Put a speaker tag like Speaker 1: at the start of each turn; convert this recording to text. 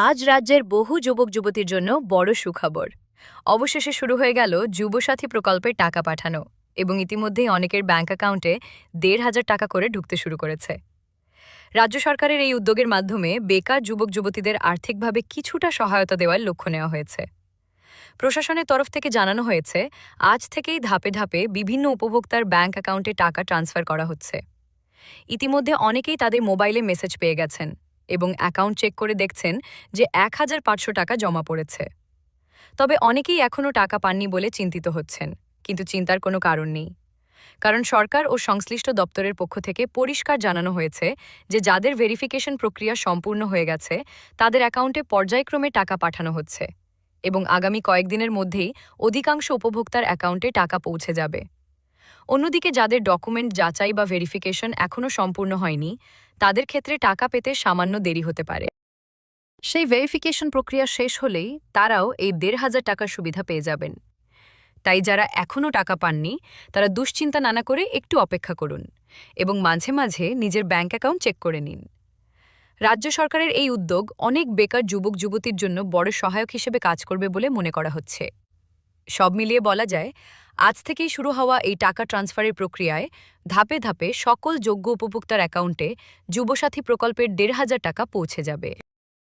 Speaker 1: আজ রাজ্যের বহু যুবক যুবতীর জন্য বড় সুখবর। অবশেষে শুরু হয়ে গেল যুবসাথী প্রকল্পের টাকা পাঠানো এবং ইতিমধ্যেই অনেকের ব্যাংক অ্যাকাউন্টে ১,৫০০ টাকা করে ঢুকতে শুরু করেছে। রাজ্য সরকারের এই উদ্যোগের মাধ্যমে বেকার যুবক যুবতীদের আর্থিকভাবে কিছুটা সহায়তা দেওয়ার লক্ষ্য নেওয়া হয়েছে। প্রশাসনের তরফ থেকে জানানো হয়েছে, আজ থেকেই ধাপে ধাপে বিভিন্ন উপভোক্তার ব্যাংক অ্যাকাউন্টে টাকা ট্রান্সফার করা হচ্ছে। ইতিমধ্যে অনেকেই তাদের মোবাইলে মেসেজ পেয়ে গেছেন এবং অ্যাকাউন্ট চেক করে দেখছেন যে ১,৫০০ টাকা জমা পড়েছে। তবে অনেকেই এখনও টাকা পাননি বলে চিন্তিত হচ্ছেন, কিন্তু চিন্তার কোনো কারণ নেই। কারণ সরকার ও সংশ্লিষ্ট দপ্তরের পক্ষ থেকে পরিষ্কার জানানো হয়েছে যে যাদের ভেরিফিকেশন প্রক্রিয়া সম্পূর্ণ হয়ে গেছে তাদের অ্যাকাউন্টে পর্যায়ক্রমে টাকা পাঠানো হচ্ছে এবং আগামী কয়েকদিনের মধ্যেই অধিকাংশ উপভোক্তার অ্যাকাউন্টে টাকা পৌঁছে যাবে। অন্যদিকে যাদের ডকুমেন্ট যাচাই বা ভেরিফিকেশন এখনও সম্পূর্ণ হয়নি, তাদের ক্ষেত্রে টাকা পেতে সামান্য দেরি হতে পারে। সেই ভেরিফিকেশন প্রক্রিয়া শেষ হলেই তারাও এই ১,৫০০ টাকার সুবিধা পেয়ে যাবেন। তাই যারা এখনও টাকা পাননি তারা দুশ্চিন্তা না করে একটু অপেক্ষা করুন এবং মাঝে মাঝে নিজের ব্যাংক অ্যাকাউন্ট চেক করে নিন। রাজ্য সরকারের এই উদ্যোগ অনেক বেকার যুবক যুবতীর জন্য বড় সহায়ক হিসেবে কাজ করবে বলে মনে করা হচ্ছে। সব মিলিয়ে বলা যায়, আজ থেকেই শুরু হওয়া এই টাকা ট্রান্সফারের প্রক্রিয়ায় ধাপে ধাপে সকল যোগ্য উপভোক্তার অ্যাকাউন্টে যুবসাথী প্রকল্পের ১,৫০০ টাকা পৌঁছে যাবে।